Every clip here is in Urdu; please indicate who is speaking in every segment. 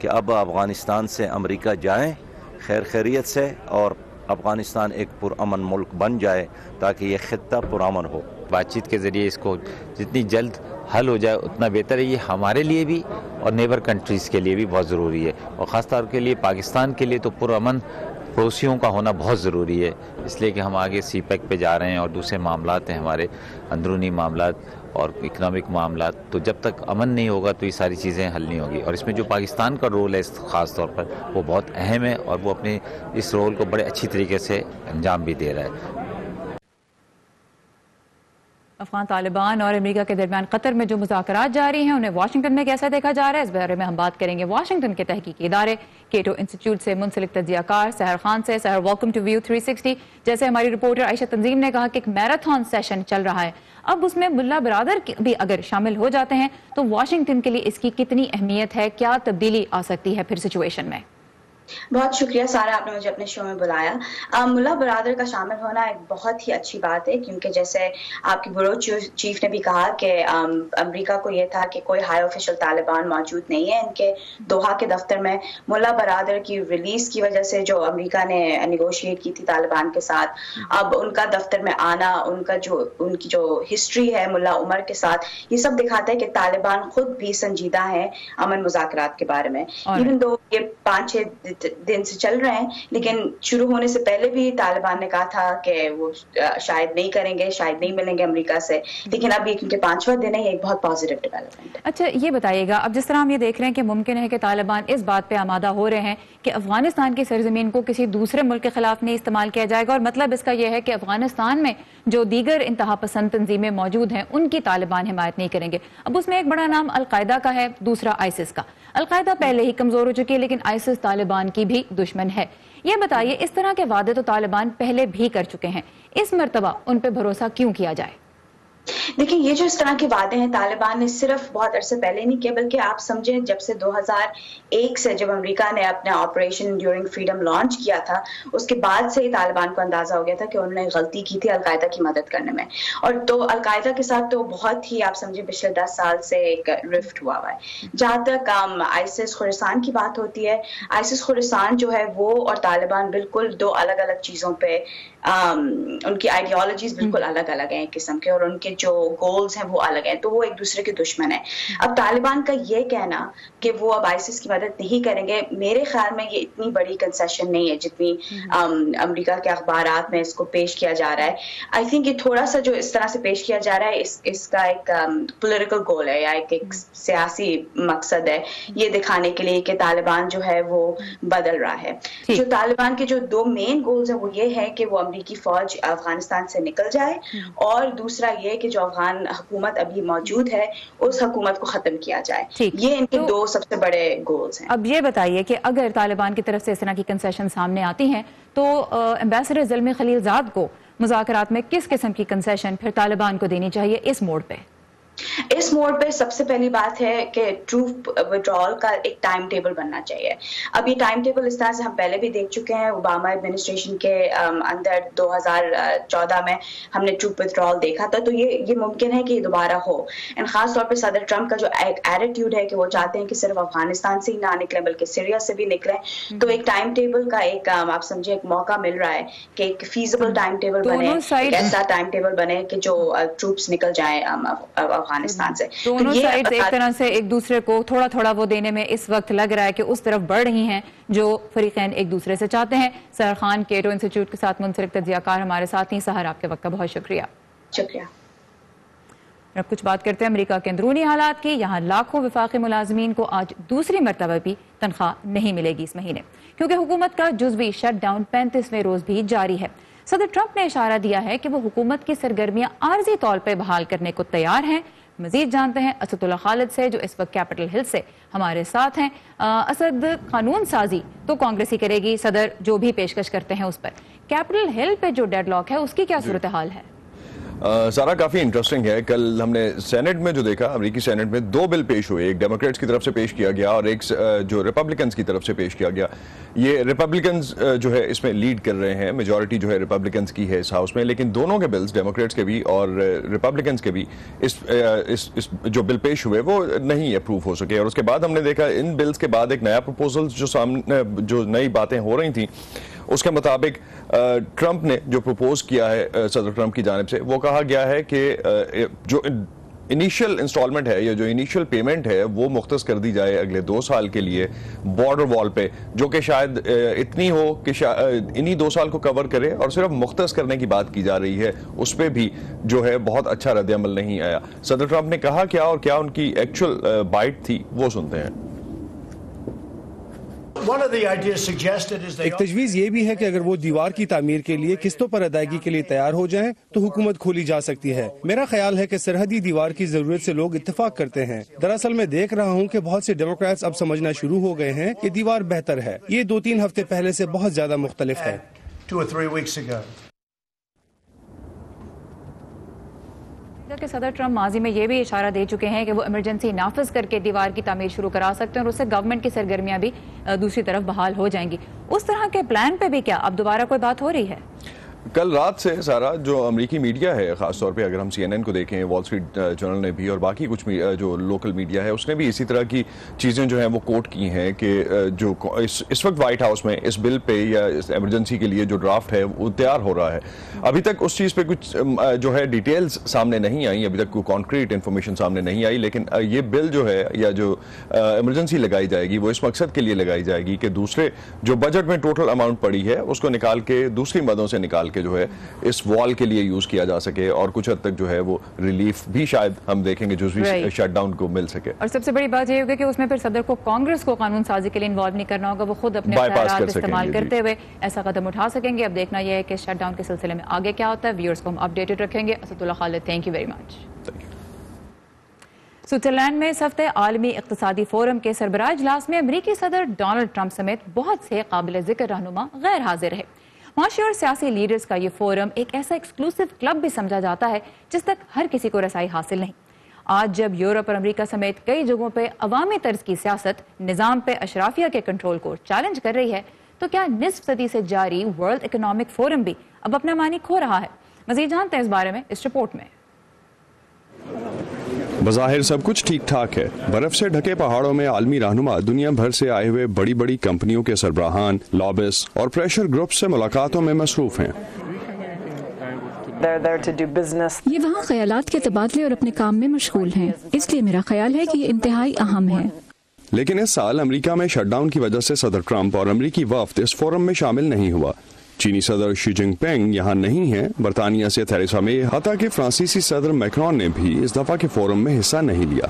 Speaker 1: کہ اب افغانستان سے امریکہ جائیں خیر خیریت سے اور افغانستان ایک پرامن ملک بن جائے تاکہ یہ خطہ پرامن ہو.
Speaker 2: بات چیت کے ذریعے اس کو جتنی جلد حل ہو جائے اتنا بہتر ہے. یہ ہمارے لیے بھی اور نیبر کنٹریز کے لیے بھی بہت ضروری ہے, اور خاص طور کے لیے پاکستان کے لیے تو پرامن پڑوسیوں کا ہونا بہت ضروری ہے, اس لیے کہ ہم آگے سی پیک پہ جا رہے ہیں اور دوسرے معاملات ہیں ہمارے اندرونی معاملات اور اکنامک معاملات. تو جب تک امن نہیں ہوگا تو یہ ساری چیزیں حل نہیں ہوگی, اور اس میں جو پاکستان کا رول ہے خاص طور پر وہ بہت اہم ہے, اور وہ اپنے اس رول کو بڑے اچھی طریقے سے انجام بھی دے رہا ہے.
Speaker 3: افغان طالبان اور امریکہ کے درمیان قطر میں جو مذاکرات جاری ہیں انہیں واشنگٹن میں کیسا دیکھا جا رہا ہے, اس بارے میں ہم بات کریں گے واشنگٹن کے تحقیقی ادارے کیٹو انسٹیٹیوٹ سے منسلک تجزیہ کار سحر خان سے. سحر, ویلکم ٹو ویو 360. جیسے ہماری رپورٹر عائشہ تنظیم نے کہا کہ ایک میراتھن سیشن چل رہا ہے, اب اس میں ملا برادر بھی اگر شامل ہو جاتے ہیں تو واشنگٹن کے لیے اس کی کتنی اہمیت ہے, کیا تبدیلی آ سکتی ہے پھر سچویشن میں؟
Speaker 4: بہت شکریہ سارا, آپ نے مجھے اپنے شو میں بلایا. ملا برادر کا شامل ہونا ایک بہت ہی اچھی بات ہے, کیونکہ جیسے آپ کی بیورو چیف نے بھی کہا کہ امریکہ کو یہ تھا کہ کوئی ہائی آفیشل طالبان موجود نہیں ہے ان کے دوحہ کے دفتر میں. ملا برادر کی ریلیز کی وجہ سے جو امریکہ نے نیگوشیٹ کی تھی طالبان کے ساتھ, اب ان کا دفتر میں آنا, ان کی جو ہسٹری ہے ملا عمر کے ساتھ, یہ سب دکھاتا ہے کہ طالبان خود بھی سنجیدہ ہیں امن مذاکرات کے بارے میں. ایون دو یہ 5-6 دن سے چل رہے ہیں, لیکن شروع ہونے سے پہلے بھی طالبان نے کہا تھا کہ وہ شاید نہیں کریں گے, شاید نہیں ملیں گے امریکہ سے, لیکن اب یہ کیونکہ 5واں دن ہے, یہ ایک بہت پازیٹیو ڈیولپمنٹ ہے.
Speaker 3: اچھا یہ بتائیے گا, اب جس طرح ہم یہ دیکھ رہے ہیں کہ ممکن ہے کہ طالبان اس بات پہ آمادہ ہو رہے ہیں کہ افغانستان کی سرزمین کو کسی دوسرے ملک کے خلاف نہیں استعمال کیا جائے گا, اور مطلب اس کا یہ ہے کہ افغانستان میں جو دیگر انتہا پسند تنظیمیں موجود ہیں ان کی طالبان حمایت نہیں کریں گے. اب اس میں ایک بڑا نام القاعدہ کا ہے, دوسرا آئسس کا. القاعدہ پہلے ہی کمزور ہو چکی ہے, لیکن آئسس طالبان کی بھی دشمن ہے. یہ بتائیے, اس طرح کے وعدے تو طالبان پہلے بھی کر چکے ہیں, اس مرتبہ ان پہ بھروسہ کیوں کیا جائے؟
Speaker 4: دیکھیں, یہ جو اس طرح کے وعدے ہیں طالبان نے صرف بہت عرصے پہلے نہیں کیے, بلکہ آپ سمجھیں جب سے 2001 سے جب امریکہ نے اپنا آپریشن ڈیورنگ فریڈم لانچ کیا تھا, اس کے بعد سے ہی طالبان کو اندازہ ہو گیا تھا کہ انہوں نے غلطی کی تھی القاعدہ کی مدد کرنے میں. اور تو القاعدہ کے ساتھ تو بہت ہی آپ سمجھیں پچھلے 10 سال سے ایک رفٹ ہوا ہے. جہاں تک آئسس خورستان کی بات ہوتی ہے, آئسس خورستان جو ہے وہ اور طالبان بالکل دو الگ الگ چیزوں پہ, ان کی آئیڈیالوجیز بالکل الگ الگ ہیں ایک قسم کے, اور ان کے جو گولز ہیں وہ الگ ہیں, تو وہ ایک دوسرے کے دشمن ہیں. اب طالبان کا یہ کہنا کہ وہ اب آئسس کی مدد نہیں کریں گے, میرے خیال میں یہ اتنی بڑی کنسیشن نہیں ہے جتنی امریکہ کے اخبارات میں اس کو پیش کیا جا رہا ہے. آئی تھنک یہ تھوڑا سا جو اس طرح سے پیش کیا جا رہا ہے اس کا ایک پولیٹیکل گول ہے یا ایک سیاسی مقصد ہے, یہ دکھانے کے لیے کہ طالبان جو ہے وہ بدل رہا ہے. جو طالبان کے جو 2 مین گولز ہیں وہ یہ ہے کہ وہ امریکی فوج افغانستان سے نکل جائے, اور دوسرا یہ کہ جو افغان حکومت ابھی موجود ہے اس حکومت کو ختم کیا جائے. یہ ان کے 2 سب سے بڑے گولز ہیں.
Speaker 3: اب یہ بتائیے کہ اگر طالبان کی طرف سے اس طرح کی کنسیشن سامنے آتی ہیں تو ایمبیسڈر زلمی خلیل زاد کو مذاکرات میں کس قسم کی کنسیشن پھر طالبان کو دینی چاہیے اس موڑ پہ؟
Speaker 4: اس موڑ پہ سب سے پہلی بات ہے کہ ٹروپ وڈرال کا ایک ٹائم ٹیبل بننا چاہیے. اب یہ ٹائم ٹیبل اس طرح سے ہم پہلے بھی دیکھ چکے ہیں, اوباما ایڈمنسٹریشن کے اندر 2014 میں ہم نے ٹروپ وڈرال دیکھا تھا, تو یہ ممکن ہے کہ یہ دوبارہ ہو. اینڈ خاص طور پہ صدر ٹرمپ کا جو ایک ایٹیٹیوڈ ہے کہ وہ چاہتے ہیں کہ صرف افغانستان سے ہی نہ نکلیں بلکہ سیریا سے بھی نکلیں, تو ایک ٹائم ٹیبل کا ایک آپ سمجھے ایک موقع مل رہا ہے کہ ایک فیزیبل ٹائم ٹیبل بنے, ایک ایسا ٹائم ٹیبل بنے کہ جو ٹروپس نکل جائیں افغانستان سے.
Speaker 3: دونوں سائڈز ایک طرح سے ایک دوسرے کو تھوڑا تھوڑا وہ دینے میں اس وقت لگ رہا ہے کہ اس طرف بڑھ رہی ہیں جو فریقین ایک دوسرے سے چاہتے ہیں. سحر خان, کیٹو انسٹیٹیوٹ کے ساتھ منسلک تجزیہ کار ہمارے ساتھ ہیں. سحر, آپ کے وقت کا بہت شکریہ.
Speaker 4: شکریہ.
Speaker 3: اب کچھ بات کرتے ہیں امریکہ کے اندرونی حالات کی. یہاں لاکھوں وفاقی ملازمین کو آج دوسری مرتبہ بھی تنخواہ نہیں ملے گی اس مہینے, کیونکہ حکومت کا جزوی شٹ ڈاؤن 35ویں روز بھی جاری ہے. صدر ٹرمپ نے اشارہ دیا ہے کہ وہ حکومت کی سرگرمیاں عارضی طور پہ بحال کرنے کو تیار ہیں. مزید جانتے ہیں اسد اللہ خالد سے, جو اس وقت کیپٹل ہل سے ہمارے ساتھ ہیں. اسد, قانون سازی تو کانگریس ہی کرے گی, صدر جو بھی پیشکش کرتے ہیں اس پر. کیپٹل ہل پہ جو ڈیڈ لاک ہے اس کی کیا صورتحال ہے؟
Speaker 5: سارا کافی انٹرسٹنگ ہے. کل ہم نے سینٹ میں جو دیکھا, امریکی سینٹ میں 2 بل پیش ہوئے, ایک ڈیموکریٹس کی طرف سے پیش کیا گیا اور ایک جو ریپبلکنز کی طرف سے پیش کیا گیا. یہ ریپبلکنز جو ہے اس میں لیڈ کر رہے ہیں, میجورٹی جو ہے ریپبلکنز کی ہے اس ہاؤس میں, لیکن دونوں کے بلز, ڈیموکریٹس کے بھی اور ریپبلکنز کے بھی, اس جو بل پیش ہوئے وہ نہیں اپروو ہو سکے. اور اس کے بعد ہم نے دیکھا ان بلز کے بعد ایک نیا پروپوزل جو نئی باتیں ہو رہی تھیں, اس کے مطابق ٹرمپ نے جو پروپوز کیا ہے صدر ٹرمپ کی جانب سے, وہ کہا گیا ہے کہ جو انیشل انسٹالمنٹ ہے یا جو انیشل پیمنٹ ہے وہ مختص کر دی جائے اگلے 2 سال کے لیے بارڈر وال پہ, جو کہ شاید اتنی ہو کہ انہی 2 سال کو کور کرے, اور صرف مختص کرنے کی بات کی جا رہی ہے. اس پہ بھی جو ہے بہت اچھا رد عمل نہیں آیا. صدر ٹرمپ نے کہا کیا اور کیا ان کی ایکچوئل بائٹ تھی, وہ سنتے ہیں.
Speaker 6: ایک تجویز یہ بھی ہے کہ اگر وہ دیوار کی تعمیر کے لیے قسطوں پر ادائیگی کے لیے تیار ہو جائیں تو حکومت کھولی جا سکتی ہے. میرا خیال ہے کہ سرحدی دیوار کی ضرورت سے لوگ اتفاق کرتے ہیں. دراصل میں دیکھ رہا ہوں کہ بہت سے ڈیموکریٹس اب سمجھنا شروع ہو گئے ہیں کہ دیوار بہتر ہے. یہ 2-3 ہفتے پہلے سے بہت زیادہ مختلف ہے.
Speaker 3: کہ صدر ٹرمپ ماضی میں یہ بھی اشارہ دے چکے ہیں کہ وہ ایمرجنسی نافذ کر کے دیوار کی تعمیر شروع کرا سکتے ہیں اور اس سے گورنمنٹ کی سرگرمیاں بھی دوسری طرف بحال ہو جائیں گی. اس طرح کے پلان پہ بھی کیا اب دوبارہ کوئی بات ہو رہی ہے؟
Speaker 5: کل رات سے سارا جو امریکی میڈیا ہے, خاص طور پہ اگر ہم CNN کو دیکھیں, وال اسٹریٹ جرنل نے بھی, اور باقی کچھ جو لوکل میڈیا ہے اس نے بھی اسی طرح کی چیزیں جو ہیں وہ کوٹ کی ہیں کہ جو اس وقت وائٹ ہاؤس میں اس بل پہ یا اس ایمرجنسی کے لیے جو ڈرافٹ ہے وہ تیار ہو رہا ہے. ابھی تک اس چیز پہ کچھ جو ہے ڈیٹیلز سامنے نہیں آئی, ابھی تک کوئی کانکریٹ انفارمیشن سامنے نہیں آئی, لیکن یہ بل جو ہے یا جو ایمرجنسی لگائی جائے گی وہ اس مقصد کے لیے لگائی جائے گی کہ دوسرے جو بجٹ میں ٹوٹل اماؤنٹ پڑی ہے اس کو نکال کے دوسری مدوں سے نکال کے جو ہے اس وال کے لیے یوز کیا جا سکے, اور کچھ حد تک جو ہے وہ ریلیف بھی شاید ہم دیکھیں گے جزوی شٹ ڈاؤن کو مل سکے.
Speaker 3: اور سب سے بڑی بات یہ ہوگی کہ اس میں پھر صدر کو کانگریس کو قانون سازی کے لیے انوالو نہیں کرنا ہوگا, وہ خود اپنے اختیارات استعمال کرتے ہوئے ایسا قدم اٹھا سکیں گے. اب دیکھنا یہ ہے کہ شٹ ڈاؤن کے سلسلے میں آگے کیا ہوتا ہے. ویورز کو ہم اپڈیٹڈ رکھیں گے. Asadullah Khalid, thank you very much. Switzerland میں اس ہفتے عالمی اقتصادی فورم کے سربراہ اجلاس میں امریکی صدر ڈونلڈ ٹرمپ سمیت بہت سے قابل ذکر رہنما غیر حاضر رہے. معاشی اور سیاسی لیڈرز کا یہ فورم ایک ایسا ایکسکلوسیو کلب بھی سمجھا جاتا ہے جس تک ہر کسی کو رسائی حاصل نہیں. آج جب یورپ اور امریکہ سمیت کئی جگہوں پہ عوامی طرز کی سیاست نظام پہ اشرافیہ کے کنٹرول کو چیلنج کر رہی ہے, تو کیا نصف صدی سے جاری ورلڈ اکنامک فورم بھی اب اپنا معنی کھو رہا ہے؟ مزید جانتے ہیں اس بارے میں اس رپورٹ میں.
Speaker 7: بظاہر سب کچھ ٹھیک ٹھاک ہے. برف سے ڈھکے پہاڑوں میں عالمی رہنما دنیا بھر سے آئے ہوئے بڑی بڑی کمپنیوں کے سربراہان, لابس اور پریشر گروپس سے ملاقاتوں میں مصروف ہیں.
Speaker 8: یہ وہاں خیالات کے تبادلے اور اپنے کام میں مشغول ہیں, اس لیے میرا خیال ہے کہ یہ انتہائی اہم ہے.
Speaker 7: لیکن اس سال امریکہ میں شٹ ڈاؤن کی وجہ سے صدر ٹرمپ اور امریکی وفد اس فورم میں شامل نہیں ہوا. چینی صدر شی جن پنگ یہاں نہیں ہیں, برطانیہ سے تھیریسا مے, حتیٰ کہ فرانسیسی صدر میکرون نے بھی اس دفعہ کے فورم میں حصہ نہیں لیا.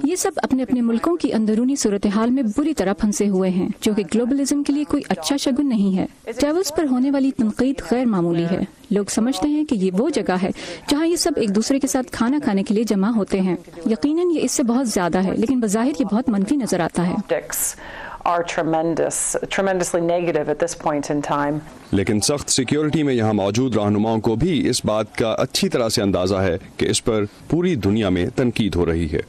Speaker 8: یہ سب اپنے اپنے ملکوں کی اندرونی صورتحال میں بری طرح پھنسے ہوئے ہیں, جو کہ گلوبلزم کے لیے کوئی اچھا شگن نہیں ہے. ڈیوس پر ہونے والی تنقید غیر معمولی ہے. لوگ سمجھتے ہیں کہ یہ وہ جگہ ہے جہاں یہ سب ایک دوسرے کے ساتھ کھانا کھانے کے لیے جمع ہوتے ہیں. یقیناً یہ اس سے بہت زیادہ ہے, لیکن بظاہر یہ بہت منفی نظر آتا ہے.
Speaker 7: لیکن سخت سیکیورٹی میں یہاں موجود رہنماؤں کو بھی اس بات کا اچھی طرح سے اندازہ ہے کہ اس پر پوری دنیا میں تنقید ہو رہی ہے.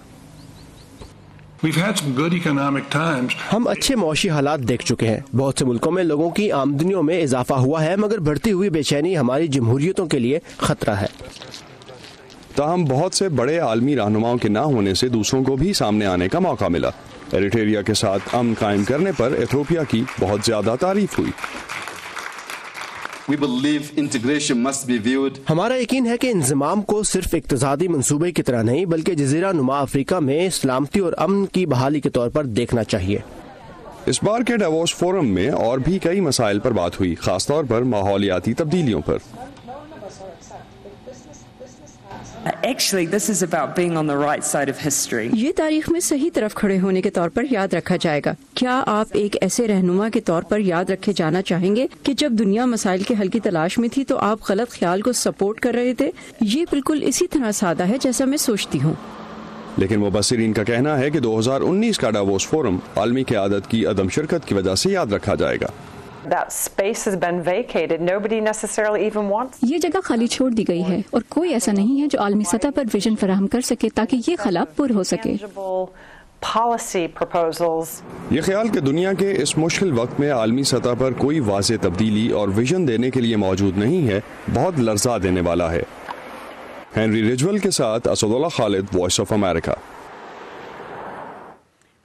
Speaker 9: ہم اچھے معاشی حالات دیکھ چکے ہیں. بہت سے ملکوں میں لوگوں کی آمدنیوں میں اضافہ ہوا ہے, مگر بڑھتی ہوئی بے چینی ہماری جمہوریتوں کے لیے خطرہ ہے.
Speaker 7: تاہم بہت سے بڑے عالمی رہنماؤں کے نہ ہونے سے دوسروں کو بھی سامنے آنے کا موقع ملا. ایریٹریا کے ساتھ امن قائم کرنے پر ایتھوپیا کی بہت زیادہ تعریف ہوئی.
Speaker 9: ہمارا یقین ہے کہ انضمام کو صرف اقتصادی منصوبے کی طرح نہیں بلکہ جزیرہ نما افریقہ میں سلامتی اور امن کی بحالی کے طور پر دیکھنا چاہیے.
Speaker 7: اس بار کے ڈیووس فورم میں اور بھی کئی مسائل پر بات ہوئی, خاص طور پر ماحولیاتی تبدیلیوں پر.
Speaker 8: یہ تاریخ میں صحیح طرف کھڑے ہونے کے طور پر یاد رکھا جائے گا. کیا آپ ایک ایسے رہنما کے طور پر یاد رکھے جانا چاہیں گے کہ جب دنیا مسائل کے حل کی تلاش میں تھی تو آپ غلط خیال کو سپورٹ کر رہے تھے؟ یہ بالکل اسی طرح سادہ ہے جیسا میں سوچتی ہوں.
Speaker 7: لیکن مبصرین کا کہنا ہے کہ 2019 کا ڈیووس فورم عالمی قیادت کی عدم شرکت کی وجہ سے یاد رکھا جائے گا.
Speaker 8: یہ جگہ خالی چھوڑ دی گئی ہے اور کوئی ایسا نہیں ہے جو عالمی سطح پر ویژن فراہم کر سکے تاکہ یہ خلا پر ہو سکے.
Speaker 7: یہ خیال کہ دنیا کے اس مشکل وقت میں عالمی سطح پر کوئی واضح تبدیلی اور ویژن دینے کے لیے موجود نہیں ہے بہت لرزا دینے والا ہے. ہنری رجول کے ساتھ اسد اللہ خالد، وائس آف امریکہ.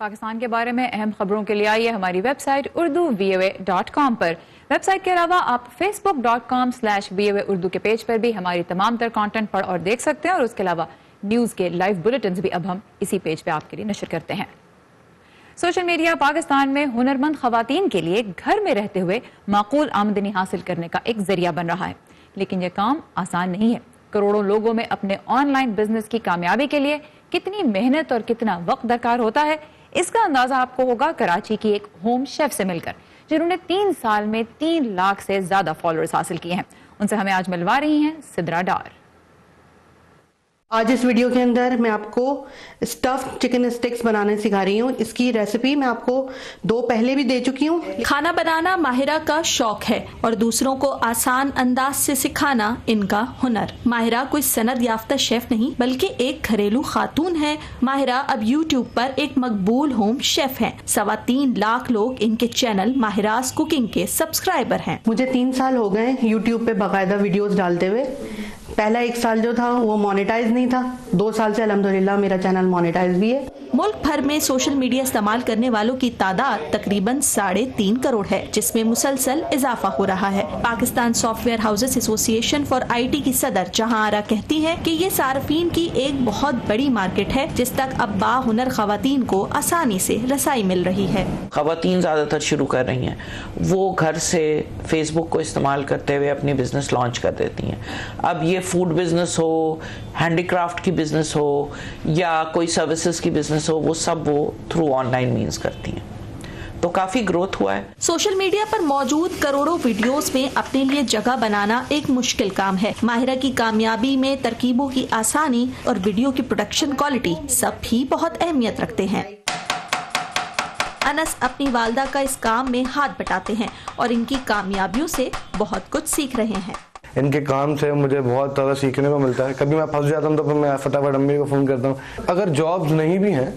Speaker 3: پاکستان کے بارے میں اہم خبروں کے لیے آئیے ہماری ویب سائٹ urduvoa.com پر. ویب سائٹ کے علاوہ آپ facebook.com/voa اردو کے پیج پر بھی ہماری تمام تر کانٹینٹ پڑھ اور دیکھ سکتے ہیں، اور اس کے علاوہ نیوز کے لائیو بلیٹنز بھی اب ہم اسی پیج پہ آپ کے لیے نشر کرتے ہیں. سوشل میڈیا پاکستان میں ہنرمند خواتین کے لیے گھر میں رہتے ہوئے معقول آمدنی حاصل کرنے کا ایک ذریعہ بن رہا ہے، لیکن یہ کام آسان نہیں ہے. کروڑوں لوگوں میں اپنے آن لائن بزنس کی کامیابی کے لیے کتنی محنت اور کتنا وقت درکار ہوتا ہے، اس کا اندازہ آپ کو ہوگا کراچی کی ایک ہوم شیف سے مل کر، جنہوں نے 3 سال میں 3 لاکھ سے زیادہ فالوورز حاصل کیے ہیں. ان سے ہمیں آج ملوا رہی ہیں سدرا ڈار.
Speaker 10: آج اس ویڈیو کے اندر میں آپ کو اسٹفڈ چکن اسٹکس بنانے سکھا رہی ہوں. اس کی ریسیپی میں آپ کو 2 پہلے بھی دے چکی ہوں.
Speaker 11: کھانا بنانا ماہرہ کا شوق ہے اور دوسروں کو آسان انداز سے سکھانا ان کا ہنر. ماہرہ کوئی سند یافتہ شیف نہیں بلکہ ایک گھریلو خاتون ہے. ماہرہ اب یوٹیوب پر ایک مقبول ہوم شیف ہیں. 3.25 لاکھ لوگ ان کے چینل ماہراز کوکنگ کے سبسکرائبر ہیں.
Speaker 10: مجھے 3 سال ہو گئے یوٹیوب پہ باقاعدہ ویڈیوز ڈالتے ہوئے. پہلا 1 سال جو تھا وہ مانیٹائز نہیں تھا. 2 سال سے الحمدللہ میرا چینل مانیٹائز بھی ہے.
Speaker 11: ملک بھر میں سوشل میڈیا استعمال کرنے والوں کی تعداد تقریباً 3.5 کروڑ ہے، جس میں مسلسل اضافہ ہو رہا ہے. پاکستان سافٹ ویئر ہاؤسز ایسوسی ایشن فار IT کی صدر جہاں آرا کہتی ہیں کہ یہ صارفین کی ایک بہت بڑی مارکیٹ ہے جس تک اب باہنر خواتین کو آسانی سے رسائی مل رہی ہے.
Speaker 12: خواتین زیادہ تر شروع کر رہی ہیں، وہ گھر سے فیس بک کو استعمال کرتے ہوئے اپنی بزنس لانچ کر دیتی ہیں. اب یہ فوڈ بزنس ہو، ہینڈی کرافٹ کی بزنس ہو یا کوئی سروسز کی بزنس ہو، وہ سب وہ تھرو آن لائن مینز کرتی ہیں. تو کافی گروتھ ہوا ہے.
Speaker 11: سوشل میڈیا پر موجود کروڑوں ویڈیوز میں اپنے لیے جگہ بنانا ایک مشکل کام ہے. ماہرہ کی کامیابی میں ترکیبوں کی آسانی اور ویڈیو کی پروڈکشن کوالٹی سب بھی بہت اہمیت رکھتے ہیں. انس اپنی والدہ کا اس کام میں ہاتھ بٹاتے ہیں اور ان کی کامیابیوں سے بہت کچھ سیکھ رہے ہیں.
Speaker 13: ان کے کام سے مجھے بہت زیادہ سیکھنے کو ملتا ہے. کبھی میں پھنس جاتا ہوں تو پھر میں فٹافٹ امی کو فون کرتا ہوں. اگر جابز نہیں بھی ہیں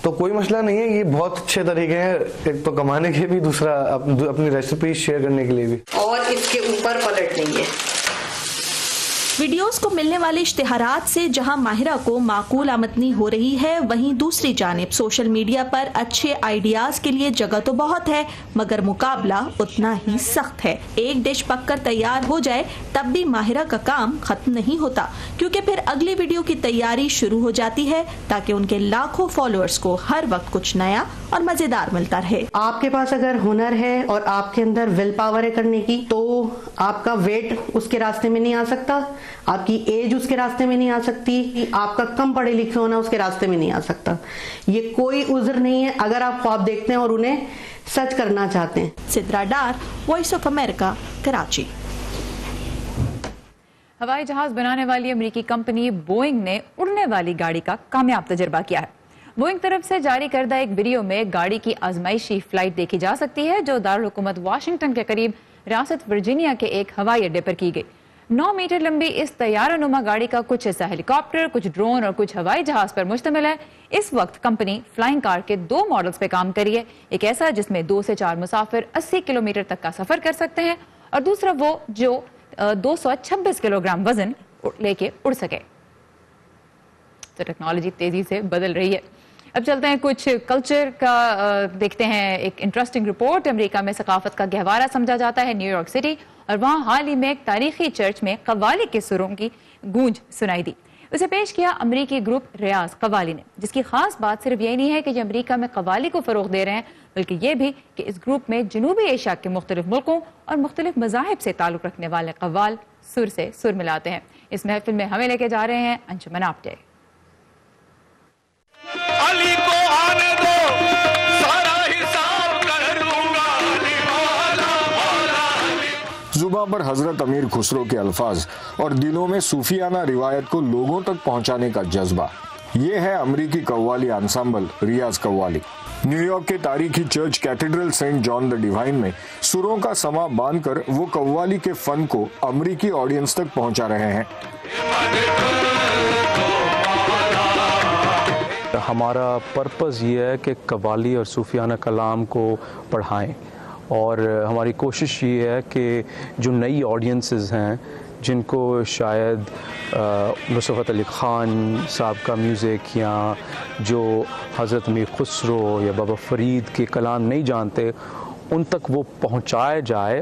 Speaker 13: تو کوئی مسئلہ نہیں ہے، یہ بہت اچھے طریقے ہیں، ایک تو کمانے کے بھی، دوسرا اپنی ریسیپی شیئر کرنے کے لیے بھی.
Speaker 10: اور اس کے اوپر پلٹ نہیں ہے.
Speaker 11: ویڈیوز کو ملنے والے اشتہارات سے جہاں ماہرہ کو معقول آمدنی ہو رہی ہے، وہیں دوسری جانب سوشل میڈیا پر اچھے آئیڈیاز کے لیے جگہ تو بہت ہے مگر مقابلہ اتنا ہی سخت ہے. ایک ڈش پک کر تیار ہو جائے تب بھی ماہرہ کا کام ختم نہیں ہوتا، کیونکہ پھر اگلی ویڈیو کی تیاری شروع ہو جاتی ہے تاکہ ان کے لاکھوں فالوورز کو ہر وقت کچھ نیا اور مزیدار ملتا رہے.
Speaker 10: آپ کے پاس اگر ہنر ہے اور آپ کے اندر ول پاور ہے کرنے کی، تو آپ کا ویٹ اس کے راستے میں نہیں آ سکتا، آپ کی ایج اس کے راستے میں نہیں آ سکتی، آپ کا کم پڑھے لکھے ہونا اس کے راستے میں نہیں آ سکتا. یہ کوئی عذر نہیں ہے اگر آپ خواب دیکھتے ہیں اور انہیں سچ کرنا چاہتے ہیں.
Speaker 11: Sidra Dar, voice of America, Karachi.
Speaker 3: ہوائی جہاز بنانے والی امریکی کمپنی بوئنگ نے اڑنے والی گاڑی کا کامیاب تجربہ کیا ہے. بوئنگ طرف سے جاری کردہ ایک ویڈیو میں گاڑی کی آزمائشی فلائٹ دیکھی جا سکتی ہے جو دارالحکومت واشنگٹن کے قریب ریاست ورجینیا کے ایک ہوائی اڈے پر کی گئی. 9 میٹر لمبی اس طیارہ نما گاڑی کا کچھ حصہ ہیلی کاپٹر، کچھ ڈرون اور کچھ ہوائی جہاز پر مشتمل ہے. اس وقت کمپنی فلائنگ کار کے 2 ماڈلز پہ کام کری ہے. ایک ایسا جس میں 2 سے 4 مسافر 80 کلومیٹر تک کا سفر کر سکتے ہیں، اور دوسرا وہ جو 226 کلوگرام وزن لے کے اڑ سکے. تو ٹیکنالوجی تیزی سے بدل رہی ہے. اب چلتے ہیں کچھ کلچر کا دیکھتے ہیں. ایک انٹرسٹنگ رپورٹ. امریکہ میں ثقافت کا گہوارہ سمجھا جاتا ہے نیو یارک سٹی، اور وہاں حال ہی میں ایک تاریخی چرچ میں قوالی کے سروں کی گونج سنائی دی. اسے پیش کیا امریکی گروپ ریاض قوالی نے، جس کی خاص بات صرف یہ نہیں ہے کہ یہ امریکہ میں قوالی کو فروغ دے رہے ہیں، بلکہ یہ بھی کہ اس گروپ میں جنوبی ایشیا کے مختلف ملکوں اور مختلف مذاہب سے تعلق رکھنے والے قوال سر سے سر ملاتے ہیں. اس محفل میں ہمیں لے کے جا رہے ہیں انجمن آپٹے. علی کو آنے دو، سارا حساب کر دوں گا.
Speaker 14: زباں پر حضرت امیر خسرو کے الفاظ اور دلوں میں صوفیانہ روایت کو لوگوں تک پہنچانے کا جذبہ. یہ ہے امریکی qawwali ensemble Riyaz Qawwali. New York کے تاریخی church cathedral saint John the divine میں سروں کا سما باندھ کر وہ قوالی کے فن کو امریکی آڈینس تک پہنچا رہے ہیں۔
Speaker 15: ہمارا پرپز یہ ہے کہ قوالی اور صوفیانہ کلام کو پڑھائیں، اور ہماری کوشش یہ ہے کہ جو نئی آڈینسز ہیں جن کو شاید نصرت علی خان صاحب کا میوزک یا جو حضرت امیر خسرو یا بابا فرید کے کلام نہیں جانتے، ان تک وہ پہنچایا جائے۔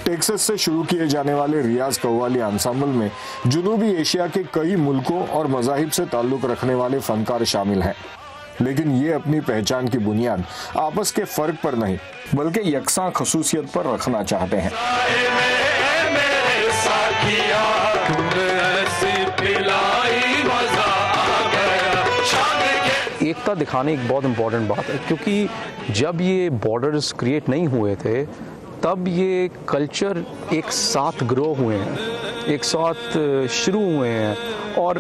Speaker 14: ٹیکسس سے شروع کیے جانے والے ریاض قوالی انسامبل میں جنوبی ایشیا کے کئی ملکوں اور مذاہب سے تعلق رکھنے والے فنکار شامل ہیں، لیکن یہ اپنی پہچان کی بنیاد آپس کے فرق پر نہیں بلکہ یکساں خصوصیت پر رکھنا چاہتے ہیں۔
Speaker 15: ایکتا دکھانے ایک بہت امپورٹنٹ بات ہے، کیونکہ جب یہ بارڈرز کریٹ نہیں ہوئے تھے تب یہ کلچر ایک ساتھ گرو ہوئے ہیں، ایک ساتھ شروع ہوئے ہیں، اور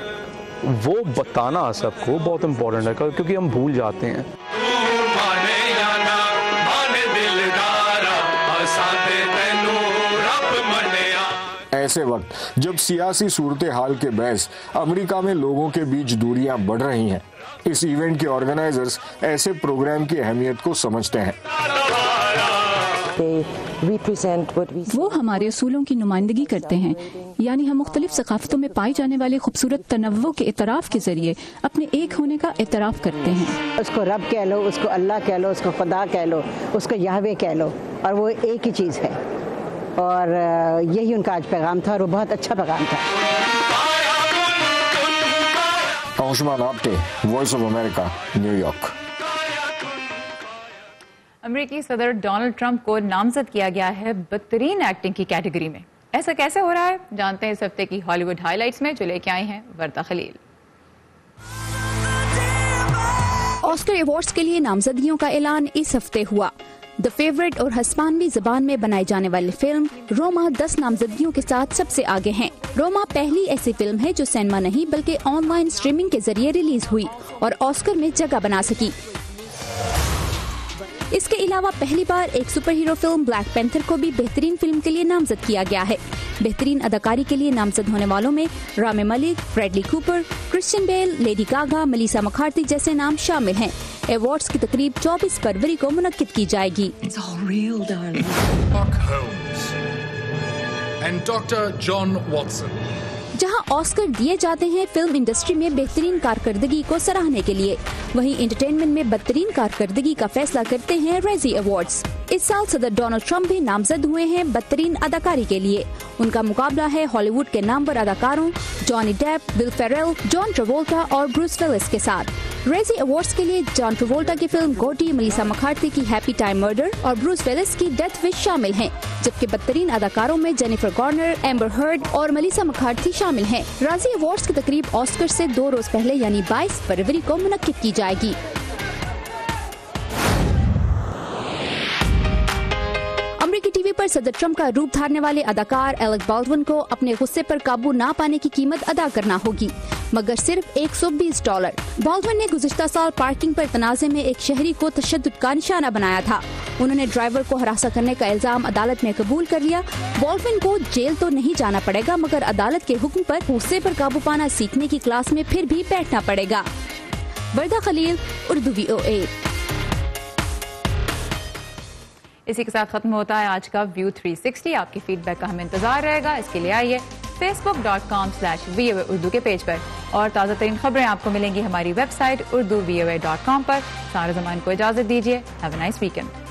Speaker 15: وہ بتانا سب کو بہت امپورٹنٹ ہے کیونکہ ہم بھول جاتے ہیں۔
Speaker 14: ایسے وقت جب سیاسی صورتحال کے باعث امریکہ میں لوگوں کے بیچ دوریاں بڑھ رہی ہیں، اس ایونٹ کے آرگنائزرز ایسے پروگرام کی اہمیت کو سمجھتے ہیں۔
Speaker 8: وہ ہمارے اصولوں کی نمائندگی کرتے ہیں، یعنی ہم مختلف ثقافتوں میں پائے جانے والے خوبصورت تنوع کے اعتراف کے ذریعے اپنے ایک ہونے کا اعتراف کرتے ہیں۔
Speaker 16: اس کو رب کہہ لو، اس کو اللہ کہہ لو، اس کو خدا کہہ لو، اس کو یہوہ کہہ لو، اور وہ ایک ہی چیز ہے، اور یہی ان کا آج پیغام تھا، اور وہ بہت اچھا پیغام تھا۔
Speaker 14: Usman Apte, Voice of America, New York.
Speaker 3: امریکی صدر ڈونلڈ ٹرمپ کو نامزد کیا گیا ہے بدترین ایکٹنگ کی کیٹیگری میں۔ ایسا کیسے ہو رہا ہے، جانتے ہیں اس ہفتے کی ہالی ووڈ ہائی لائٹس میں، جو لے کے آئے ہیں وردہ خلیل۔
Speaker 17: آسکر ایوارڈز کے لیے نامزدگیوں کا اعلان اس ہفتے ہوا۔ دی فیورٹ اور ہسپانوی زبان میں بنائی جانے والی فلم روما 10 نامزدگیوں کے ساتھ سب سے آگے ہیں۔ روما پہلی ایسی فلم ہے جو سینما نہیں بلکہ آن لائن اسٹریمنگ کے ذریعے ریلیز ہوئی اور آسکر میں جگہ بنا سکی۔ اس کے علاوہ پہلی بار ایک super hero film black panther کو بھی بہترین فلم کے لیے نامزد کیا گیا ہے۔ بہترین اداکاری کے لیے نامزد ہونے والوں میں رامی مالک، بریڈلی کوپر، کرسچین بیل، لیڈی گاگا، ملیسا مکارتھی جیسے نام شامل ہیں۔ ایوارڈز کی تقریب 24 فروری کو منعقد کی جائے گی۔ جہاں آسکر دیے جاتے ہیں فلم انڈسٹری میں بہترین کارکردگی کو سراہنے کے لیے، وہیں انٹرٹینمنٹ میں بدترین کارکردگی کا فیصلہ کرتے ہیں ریزی ایوارڈز۔ اس سال صدر ڈونلڈ ٹرمپ بھی نامزد ہوئے ہیں بدترین اداکاری کے لیے۔ ان کا مقابلہ ہے ہالی ووڈ کے نامور اداکاروں جانی ڈیپ، ول فیرل، جان ٹراولٹا اور بروس ویلس کے ساتھ۔ ریزی ایوارڈز کے لیے جان ٹراولٹا کی فلم گوٹی، ملیسا مکارتھی کی ہیپی ٹائم مرڈر اور بروس ویلس کی ڈیتھ وش شامل ہیں، جبکہ بدترین اداکاروں میں جینیفر گارنر، ایمبر ہرڈ اور ملیسا مکارتھی شامل ہیں۔ رازی ایوارڈز کی تقریب آسکر سے 2 روز پہلے یعنی 22 فروری کو منعقد کی جائے گی۔ امریکی ٹی وی پر صدر ٹرمپ کا روپ دھارنے والے اداکار ایلک بالڈون کو اپنے غصے پر قابو نہ پانے کی قیمت ادا کرنا ہوگی، مگر صرف $120۔ بالڈون نے گزشتہ سال پارکنگ پر تنازع میں ایک شہری کو تشدد کا نشانہ بنایا تھا۔ انہوں نے ڈرائیور کو ہراساں کرنے کا الزام عدالت میں قبول کر لیا۔ بالڈون کو جیل تو نہیں جانا پڑے گا، مگر عدالت کے حکم پر غصے پر قابو پانا سیکھنے کی کلاس میں پھر بھی بیٹھنا پڑے گا۔ وردہ خلیل، اردو VOA۔
Speaker 3: اسی کے ساتھ ختم ہوتا ہے آج کا ویو 360۔ آپ کی فیڈ بیک کا ہمیں انتظار رہے گا، اس کے لیے آئیے facebook.com/VOA اردو کے پیج پر، اور تازہ ترین خبریں آپ کو ملیں گی ہماری ویب سائٹ urduvoa.com پر۔ سارے زمان کو اجازت دیجیے۔ Have a nice weekend.